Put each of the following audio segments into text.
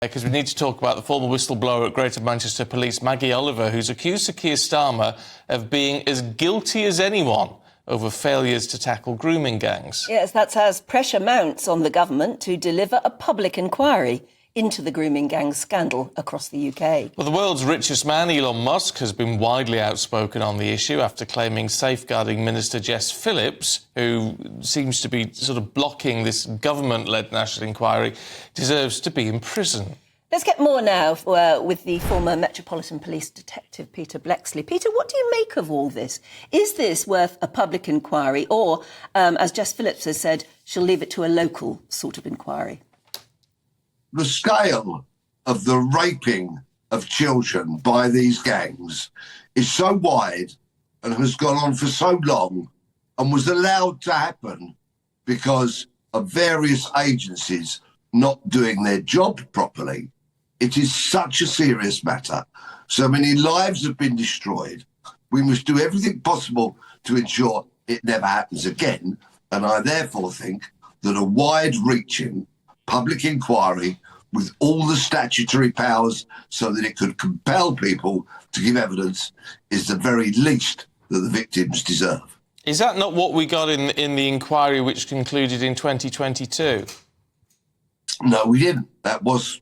Because we need to talk about the former whistleblower at Greater Manchester Police, Maggie Oliver, who's accused Sir Keir Starmer of being as guilty as anyone over failures to tackle grooming gangs. Yes, that's as pressure mounts on the government to deliver a public inquiry into the grooming gang scandal across the UK. Well, the world's richest man, Elon Musk, has been widely outspoken on the issue after claiming safeguarding Minister Jess Phillips, who seems to be sort of blocking this government-led national inquiry, deserves to be in prison. Let's get more now with the former Metropolitan Police Detective Peter Bleksley. Peter, what do you make of all this? Is this worth a public inquiry or, as Jess Phillips has said, she'll leave it to a local sort of inquiry? The scale of the raping of children by these gangs is so wide and has gone on for so long and was allowed to happen because of various agencies not doing their job properly. It is such a serious matter. So many lives have been destroyed. We must do everything possible to ensure it never happens again. And I therefore think that a wide-reaching public inquiry with all the statutory powers so that it could compel people to give evidence is the very least that the victims deserve. Is that not what we got in the inquiry which concluded in 2022? No, we didn't. That was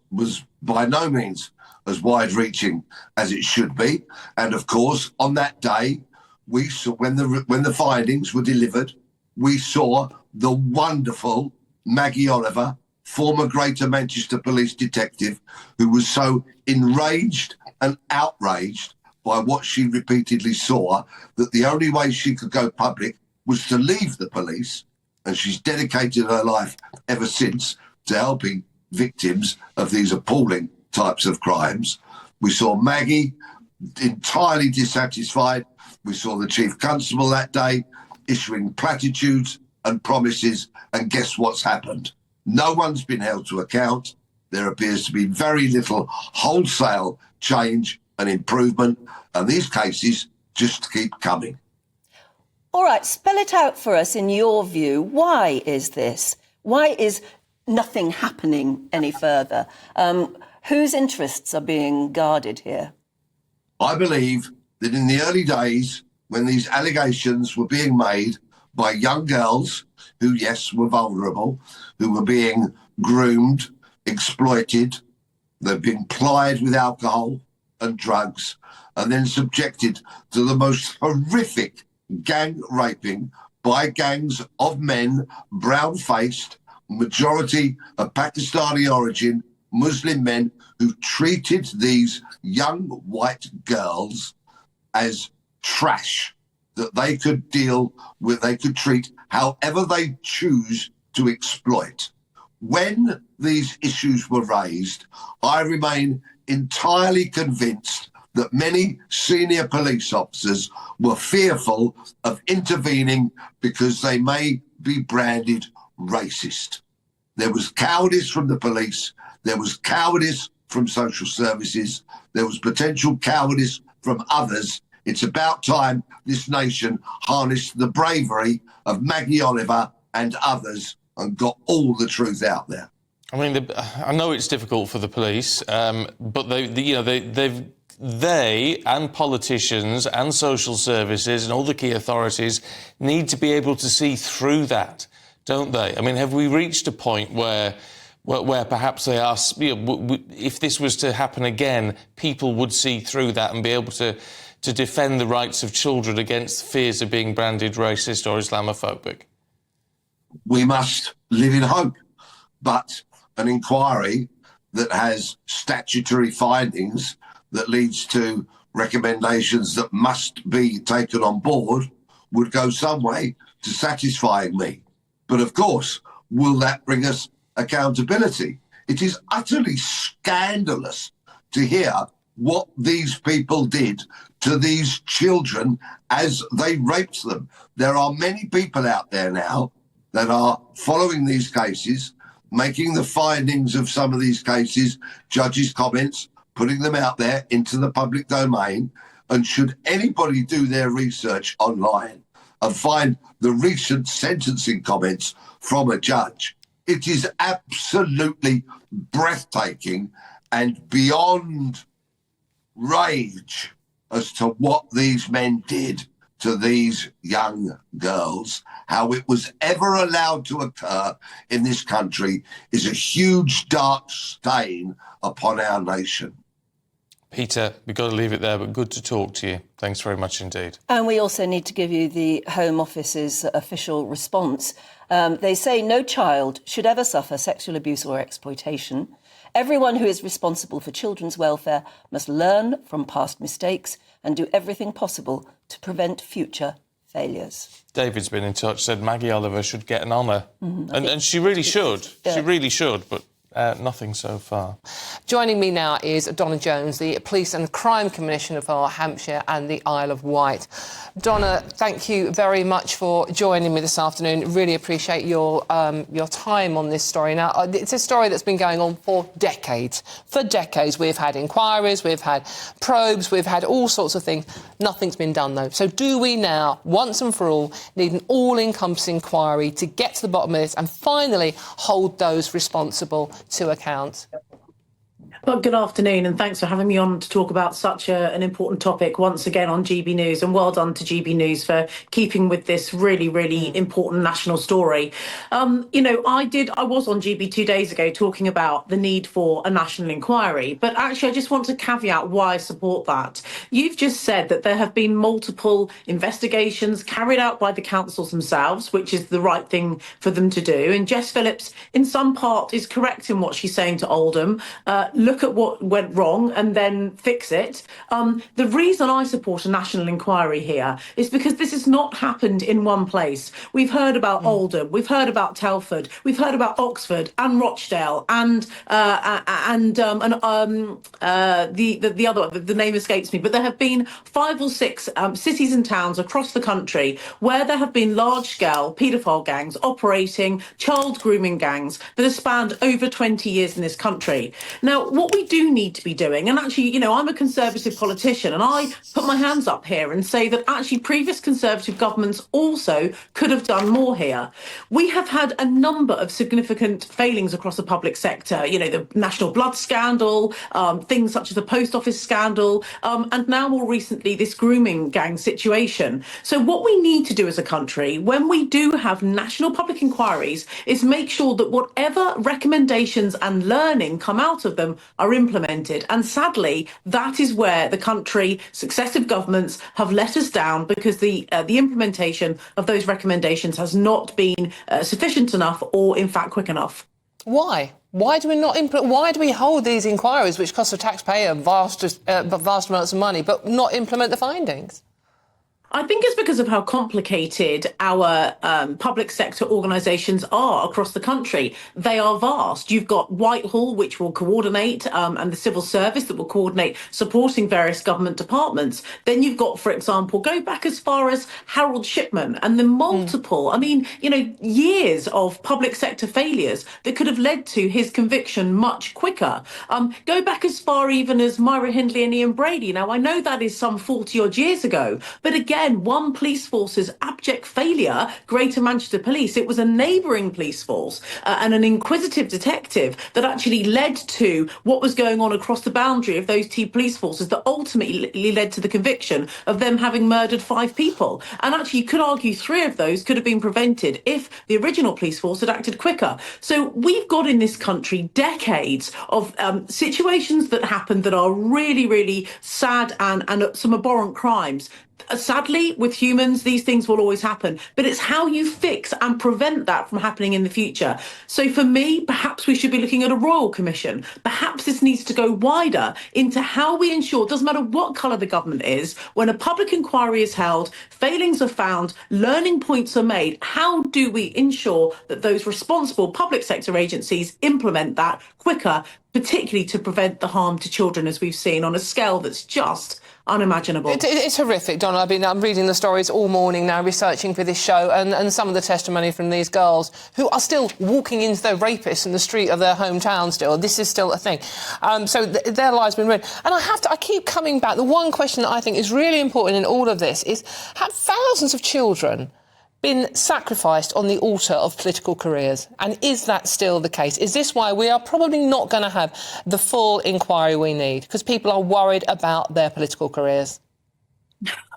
by no means as wide-reaching as it should be. And of course, on that day, we saw when the findings were delivered, we saw the wonderful Maggie Oliver, former Greater Manchester Police detective, who was so enraged and outraged by what she repeatedly saw that the only way she could go public was to leave the police. And she's dedicated her life ever since to helping victims of these appalling types of crimes. We saw Maggie entirely dissatisfied. We saw the Chief Constable that day issuing platitudes and promises, and guess what's happened? No one's been held to account. There appears to be very little wholesale change and improvement, and these cases just keep coming. All right, spell it out for us in your view. Why is this? Why is nothing happening any further? Whose interests are being guarded here? I believe that in the early days, when these allegations were being made by young girls who, yes, were vulnerable, who were being groomed, exploited, they've been plied with alcohol and drugs, and then subjected to the most horrific gang raping by gangs of men, brown-faced, majority of Pakistani origin, Muslim men who treated these young white girls as trash that they could deal with, they could treat however they choose to exploit. When these issues were raised, I remain entirely convinced that many senior police officers were fearful of intervening because they may be branded racist. There was cowardice from the police, there was cowardice from social services, there was potential cowardice from others. It's about time this nation harnessed the bravery of Maggie Oliver and others and got all the truth out there. I mean, I know it's difficult for the police, but they and politicians and social services and all the key authorities need to be able to see through that, don't they? I mean, have we reached a point where perhaps they are, if this was to happen again, people would see through that and be able to defend the rights of children against fears of being branded racist or Islamophobic? We must live in hope, but an inquiry that has statutory findings that leads to recommendations that must be taken on board would go some way to satisfying me. But of course, will that bring us accountability? It is utterly scandalous to hear what these people did to these children as they raped them. There are many people out there now that are following these cases, making the findings of some of these cases, judges' comments, putting them out there into the public domain. And should anybody do their research online and find the recent sentencing comments from a judge, it is absolutely breathtaking and beyond rage as to what these men did to these young girls. How it was ever allowed to occur in this country is a huge dark stain upon our nation. Peter, we've got to leave it there, but good to talk to you. Thanks very much indeed. And we also need to give you the Home Office's official response. They say no child should ever suffer sexual abuse or exploitation. Everyone who is responsible for children's welfare must learn from past mistakes and do everything possible to prevent future failures. David's been in touch, said Maggie Oliver should get an honour. And she really should. Yeah. She really should, but nothing so far. Joining me now is Donna Jones, the Police and Crime Commissioner for Hampshire and the Isle of Wight. Donna, thank you very much for joining me this afternoon. Really appreciate your time on this story. Now, it's a story that's been going on for decades. For decades, we've had inquiries, we've had probes, we've had all sorts of things. Nothing's been done, though. So do we now, once and for all, need an all-encompassing inquiry to get to the bottom of this and finally hold those responsible to account? Well, good afternoon, and thanks for having me on to talk about such an important topic once again on GB News, and well done to GB News for keeping with this really, really important national story. I was on GB 2 days ago talking about the need for a national inquiry, but actually I just want to caveat why I support that. You've just said that there have been multiple investigations carried out by the councils themselves, which is the right thing for them to do, and Jess Phillips in some part is correct in what she's saying to Oldham. Look at what went wrong and then fix it. The reason I support a national inquiry here is because this has not happened in one place. We've heard about Oldham, we've heard about Telford, we've heard about Oxford and Rochdale and the other one, the name escapes me, but there have been 5 or 6 cities and towns across the country where there have been large-scale paedophile gangs operating, child grooming gangs that have spanned over 20 years in this country. Now, what we do need to be doing, and actually, I'm a Conservative politician, and I put my hands up here and say that actually previous Conservative governments also could have done more here. We have had a number of significant failings across the public sector, the national blood scandal, things such as the post office scandal, and now more recently this grooming gang situation. So what we need to do as a country, when we do have national public inquiries, is make sure that whatever recommendations and learning come out of them are implemented. And sadly, that is where the country, successive governments have let us down, because the implementation of those recommendations has not been sufficient enough or, in fact, quick enough. Why? Why do we not why do we hold these inquiries, which cost the taxpayer vast amounts of money, but not implement the findings? I think it's because of how complicated our public sector organisations are across the country. They are vast. You've got Whitehall, which will coordinate, and the civil service that will coordinate supporting various government departments. Then you've got, for example, go back as far as Harold Shipman and the multiple, years of public sector failures that could have led to his conviction much quicker. Go back as far even as Myra Hindley and Ian Brady. Now, I know that is some 40 odd years ago, but again, one police force's abject failure, Greater Manchester Police, it was a neighbouring police force and an inquisitive detective that actually led to what was going on across the boundary of those 2 police forces that ultimately led to the conviction of them having murdered 5 people. And actually, you could argue 3 of those could have been prevented if the original police force had acted quicker. So we've got in this country decades of situations that happen that are really, really sad and some abhorrent crimes. Sadly, with humans, these things will always happen, but it's how you fix and prevent that from happening in the future. So for me, perhaps we should be looking at a royal commission. Perhaps this needs to go wider into how we ensure, doesn't matter what colour the government is, when a public inquiry is held, failings are found, learning points are made, how do we ensure that those responsible public sector agencies implement that quicker, particularly to prevent the harm to children, as we've seen on a scale that's just unimaginable. It's horrific, Donna. I'm reading the stories all morning now, researching for this show, and some of the testimony from these girls who are still walking into their rapists in the street of their hometown still. This is still a thing. So their lives have been ruined. And I keep coming back. The one question that I think is really important in all of this is, have thousands of children been sacrificed on the altar of political careers? And is that still the case? Is this why we are probably not going to have the full inquiry we need? Because people are worried about their political careers?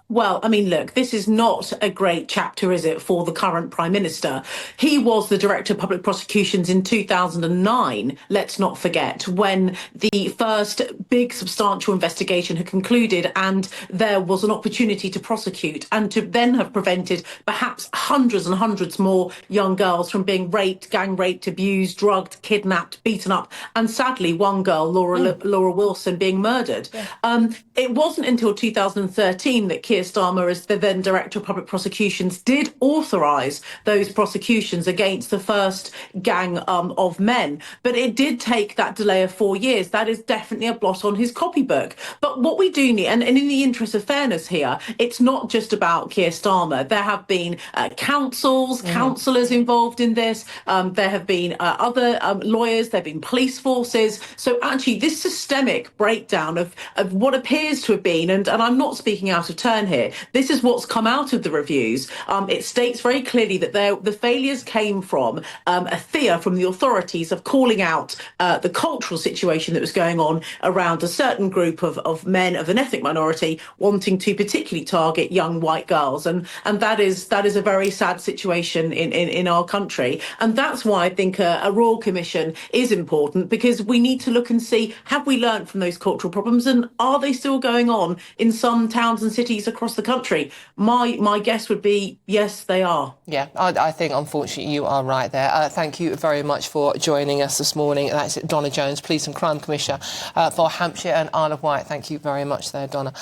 Well, I mean, look, this is not a great chapter, is it, for the current Prime Minister? He was the Director of Public Prosecutions in 2009, let's not forget, when the first big substantial investigation had concluded and there was an opportunity to prosecute and to then have prevented perhaps hundreds and hundreds more young girls from being raped, gang raped, abused, drugged, kidnapped, beaten up, and sadly, one girl, Laura Wilson, being murdered. Yeah. It wasn't until 2013 that Keir Starmer, as the then Director of Public Prosecutions, did authorise those prosecutions against the first gang of men. But it did take that delay of 4 years. That is definitely a blot on his copybook. But what we do need, and in the interest of fairness here, it's not just about Keir Starmer. There have been councillors involved in this. There have been other lawyers. There have been police forces. So actually, this systemic breakdown of what appears to have been, and I'm not speaking out of turn here, this is what's come out of the reviews. It states very clearly that the failures came from a fear from the authorities of calling out the cultural situation that was going on around a certain group of men of an ethnic minority wanting to particularly target young white girls. And that is a very sad situation in our country. And that's why I think a Royal Commission is important, because we need to look and see, have we learnt from those cultural problems, and are they still going on in some towns and cities across the country? My guess would be yes, they are. Yeah, I think unfortunately you are right there. Thank you very much for joining us this morning. That's Donna Jones, Police and Crime Commissioner for Hampshire and Isle of Wight. Thank you very much there, Donna.